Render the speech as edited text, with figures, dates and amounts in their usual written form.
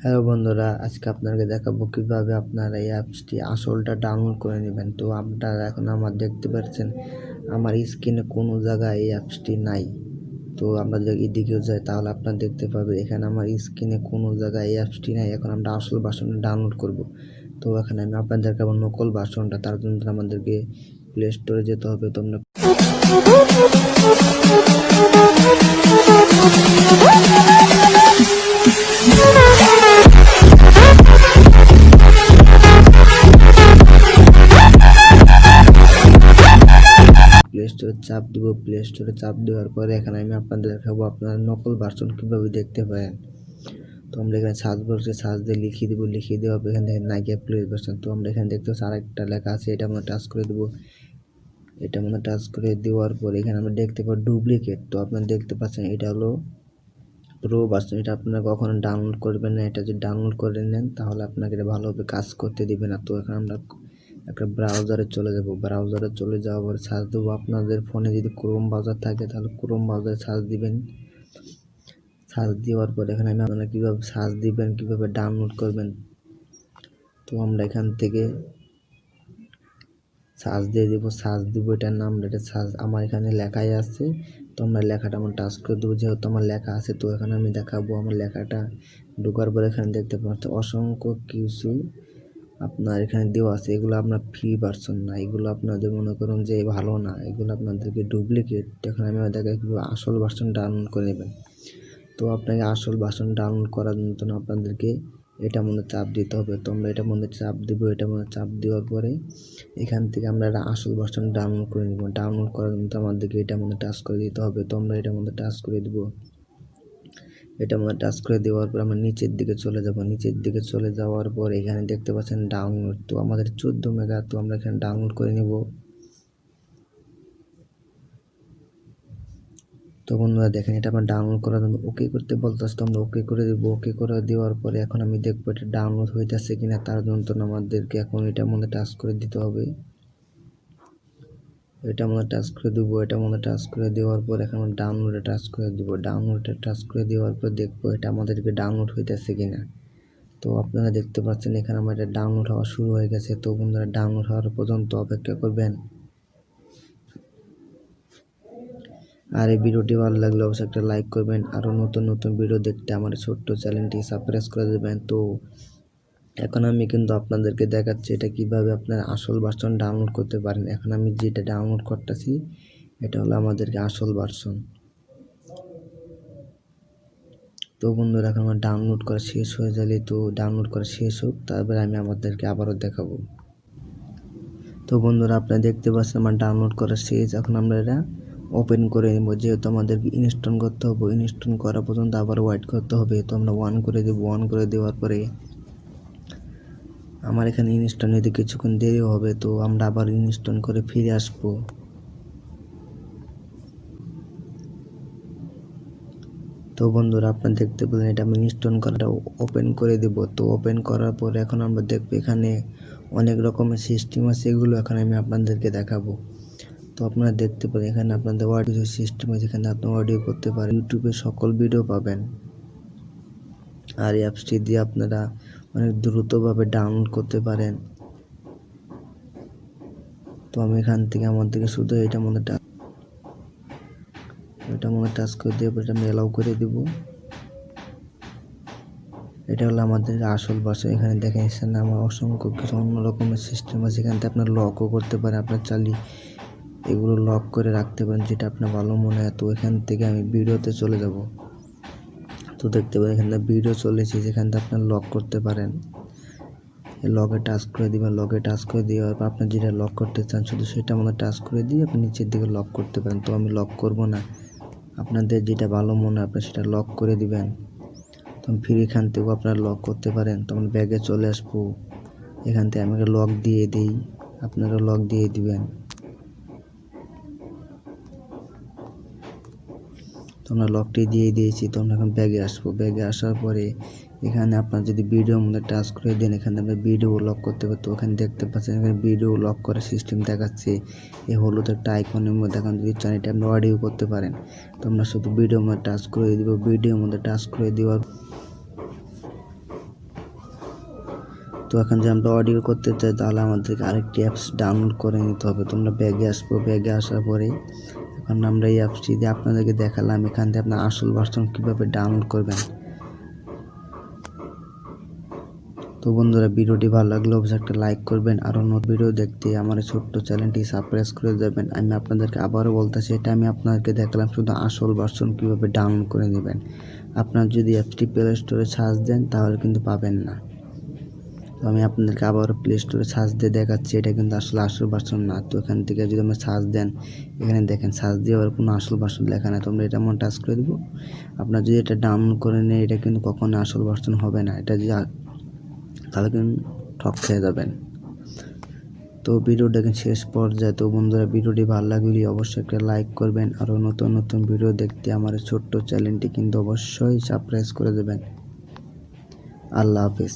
Hello বন্ধুরা, আজকে আপনাদেরকে দেখাবো কিভাবে আপনারা এই অ্যাপসটি আসলটা ডাউনলোড করে নেবেন। তো আপনারা এখন আমার দেখতে পাচ্ছেন আমার স্ক্রিনে কোনো জায়গায় এই অ্যাপসটি নাই। তো আমরা যদি এদিকেও যাই তাহলে আপনারা দেখতে পাবেন এখানে আমার স্ক্রিনে কোনো জায়গায় এই অ্যাপসটি নাই। এখন আমরা আসল ভার্সনটা ডাউনলোড করব। তো এখানে আমি আপনাদেরকে আমার নকল ভার্সনটা, তার জন্য আমাদেরকে প্লে স্টোরে যেতে হবে। তো আমরা প্লে স্টোরে চাপ দিব। প্লে স্টোরে চাপ দেওয়ার পরে এখানে আমি আপনাদের দেখাবো আপনার নকল ভার্সন কীভাবে দেখতে পারেন। তো আমরা এখানে সার্চ বক্সে সার্চ দিয়ে লিখিয়ে দেবো। লিখিয়ে দেওয়ার পর এখানে নাইকিয়া প্লে ভার্সন। তো আমরা এখানে দেখতে পাচ্ছি আরেকটা লেখা আছে, এটা আমরা টাচ করে দেবো। এটা আমরা টাচ করে দেওয়ার পর এখানে আমরা দেখতে পাবো ডুপ্লিকেট। তো আপনারা দেখতে পাচ্ছেন এটা হলো প্রো ভার্সন। এটা আপনারা কখনো ডাউনলোড করবেন না। এটা যদি ডাউনলোড করে নেন তাহলে আপনাকে এটা ভালোভাবে কাজ করতে দিবে না। তো এখানে আমরা একটা ব্রাউজারে চলে যাব। ব্রাউজারে চলে যাওয়ার পর সার্চ দেবো। আপনাদের ফোনে যদি ক্রোম ব্রাউজার থাকে তাহলে ক্রোম ব্রাউজারে সার্চ দিবেন। সার্চ দেওয়ার পর এখানে আমি আপনারা কীভাবে সার্চ দিবেন, কীভাবে ডাউনলোড করবেন। তো আমরা এখান থেকে সার্চ দিয়ে দেবো। সার্চ দেবো, এটার নাম এটা সার্চ আমার এখানে লেখাই আছে। তো আমরা লেখাটা আমরা টাচ করে দেবো। যেহেতু আমার লেখা আছে তো এখানে আমি দেখাবো আমার লেখাটা ঢোকার পর এখানে দেখতে পাচ্ছি অসংখ্য কিছু আপনার এখানে দেওয়া আছে। এগুলো আপনার ফ্রি ভার্সন না, এগুলো আপনাদের মনে করুন যে ভালো না, এগুলো আপনাদেরকে ডুপ্লিকেট। এখন আমি দেখাই কীভাবে আসল ভার্সন ডাউনলোড করে নেবেন। তো আপনাকে আসল ভার্সন ডাউনলোড করার জন্য আপনাদেরকে এটার মধ্যে চাপ দিতে হবে। তো আমরা এটার মধ্যে চাপ দেবো। এটার মধ্যে চাপ দেওয়ার পরে এখান থেকে আমরা একটা আসল ভার্সন ডাউনলোড করে নেব। ডাউনলোড করার জন্য আমাদেরকে এটার মধ্যে টাচ করে দিতে হবে। তো আমরা এটার মধ্যে টাচ করে দেবো। এটার মধ্যে টাচ করে দেওয়ার পর আমরা নিচের দিকে চলে যাব। নিচের দিকে চলে যাওয়ার পর এখানে দেখতে পাচ্ছেন ডাউনলোড। তো আমাদের 14 মেগা। তো আমরা এখানে ডাউনলোড করে নেব। তো বন্ধুরা দেখেন এটা আমরা ডাউনলোড করার জন্য ওকে করতে বলতেছে। তো আমরা ওকে করে দেবো। ওকে করে দেওয়ার পরে এখন আমি দেখবো এটা ডাউনলোড হইতেছে কিনা। তার জন্য আমাদেরকে এখন এটার মধ্যে টাচ করে দিতে হবে। এটার মধ্যে টাচ করে দেবো। এটার মধ্যে টাচ করে দেওয়ার পর এখন ডাউনলোডে টাচ করে দেবো। ডাউনলোডে টাচ করে দেওয়ার পর দেখবো এটা আমাদেরকে ডাউনলোড হইতেছে কিনা। তো আপনারা দেখতে পাচ্ছেন এখানে আমার এটা ডাউনলোড হওয়া শুরু হয়ে গেছে। তো বন্ধুরা ডাউনলোড হওয়ার পর্যন্ত অপেক্ষা করবেন। আর এই ভিডিওটি ভালো লাগলে অবশ্যই একটা লাইক করবেন। আরও নতুন নতুন ভিডিও দেখতে আমার ছোট্ট চ্যানেলটি সাবস্ক্রাইব করে দেবেন। তো এখন আমি কিন্তু আপনাদেরকে দেখাচ্ছি এটা কিভাবে আপনার আসল ভার্সন ডাউনলোড করতে পারেন। এখন আমি যেটা ডাউনলোড করতেছি এটা হলো আমাদেরকে আসল ভার্সন। তো বন্ধুরা এখন আমার ডাউনলোড করা শেষ হয়ে গেলে তো ডাউনলোড করা শেষ হোক, তারপরে আমি আপনাদেরকে আবারও দেখাবো। তো বন্ধুরা আপনারা দেখতে পাচ্ছেন আমার ডাউনলোড করা শেষ। এখন আমরা এটা ওপেন করে নেব। যেহেতু আমাদেরকে ইনস্টল করতে হবে, ইনস্টল করা পর্যন্ত আবার ওয়েট করতে হবে। তো আমরা অন করে দেবো। অন করে দেওয়ার পরে আমার এখানে ইনস্টল নিতে কিছুক্ষণ দেরি হবে। তো আমরা আবার ইনস্টল করে ফিরে আসবো। তো বন্ধুরা আপনারা দেখতে পেলেন এটা আমি ইনস্টল করাটা ওপেন করে দেব। তো ওপেন করার পরে এখন আমরা দেখবো এখানে অনেক রকমের সিস্টেম আছে, এগুলো এখন আমি আপনাদেরকে দেখাবো। তো আপনারা দেখতে পারেন এখানে আপনাদের অডিও সিস্টেম আছে, এখানে আপনি অডিও করতে পারেন। ইউটিউবে সকল ভিডিও পাবেন। আর এই অ্যাপসটি দিয়ে আপনারা অনেক দ্রুতভাবে ডাউনলোড করতে পারেন। তো আমি এখান থেকে আমাদেরকে শুধু এটার মধ্যে টাচ করে দিয়ে এটা আমি অ্যালাউ করে দিব। এটা হলো আমাদের আসল ভার্সন। এখানে দেখেন এখানে আমার অসংখ্য কিছু অন্য রকমের সিস্টেম আছে। এখান থেকে আপনার লকও করতে পারেন। আপনার চালিয়ে এগুলো লক করে রাখতে পারেন যেটা আপনার ভালো মনে হয়। তো এখান থেকে আমি ভিডিওতে চলে যাব। তো দেখতে পারেন এখানে ভিডিও চলেছে, যেখান থেকে আপনার লক করতে পারেন। লকে টাচ করে দিবেন। লকে টাচ করে দেওয়ার পর আপনার যেটা লক করতে চান শুধু সেটা আমাদের টাচ করে দিয়ে আপনি নিচের দিকে লক করতে পারেন। তো আমি লক করব না, আপনাদের যেটা ভালো মনে হয় আপনার সেটা লক করে দিবেন। তো ফ্রি এখান থেকেও আপনারা লক করতে পারেন। তো আমি ব্যাগে চলে আসবো। এখান থেকে আমাকে লক দিয়ে দিই, আপনারা লক দিয়ে দিবেন। তো আমরা লকটি দিয়ে দিয়েছি। তো আমরা এখন ব্যাগে আসবো। ব্যাগে আসার পরে এখানে আপনার যদি ভিডিওর মধ্যে টাচ করে দেন এখানে আমরা ভিডিও লক করতে পারি। তো ওখানে দেখতে পাচ্ছেন এখানে ভিডিও লক করার সিস্টেম দেখাচ্ছে। এই হলুদ একটা আইকনের মধ্যে এখন যদি চান এটা আমরা অডিও করতে পারেন। তো আমরা শুধু ভিডিওর মধ্যে টাচ করে দিব। ভিডিওর মধ্যে টাচ করে দেওয়ার এখন যে আমরা অডিও করতে চাই তাহলে আমাদেরকে আরেকটি অ্যাপস ডাউনলোড করে নিতে হবে। তোমরা ব্যাগে আসবো, ব্যাগে আসার পরে এখন আমরা এই অ্যাপসটি দিয়ে আপনাদেরকে দেখালাম এখান থেকে আপনার আসল ভার্সন কীভাবে ডাউনলোড করবেন। তো বন্ধুরা, ভিডিওটি ভালো লাগলে অবশ্যই একটা লাইক করবেন, আরও নতুন ভিডিও দেখতে আমার ছোট্ট চ্যানেলটি সাবস্ক্রাইব করে দেবেন। আমি আপনাদেরকে আবারও বলতেছি, এটা আমি আপনাদেরকে দেখালাম শুধু আসল ভার্সন কীভাবে ডাউনলোড করে নেবেন। আপনার যদি অ্যাপসটি প্লে স্টোরে সার্চ দেন তাহলে কিন্তু পাবেন না। তো আমি আপনাদেরকে আবারও প্লে স্টোরে সার্চ দিয়ে দেখাচ্ছি, এটা কিন্তু আসলে আসল ভার্সন না। তো এখান থেকে যদি আমরা সার্চ দেন, এখানে দেখেন সার্চ দিয়ে আবার কোনো আসল ভার্সন লেখা না। তোমরা এটা এমন টাচ করে দেবো। আপনার যদি এটা ডাউনলোড করে নেয়, এটা কিন্তু কখনো আসল ভার্সন হবে না। এটা যে তাহলে কিন্তু ঠক খেয়ে যাবেন। তো ভিডিও দেখেন শেষ পর্যায়ে। তো বন্ধুরা, ভিডিওটি ভালো লাগলে অবশ্যই একটা লাইক করবেন, আরও নতুন নতুন ভিডিও দেখতে আমার ছোট্ট চ্যানেলটি কিন্তু অবশ্যই সাবস্ক্রাইব করে দেবেন। আল্লাহ হাফেজ।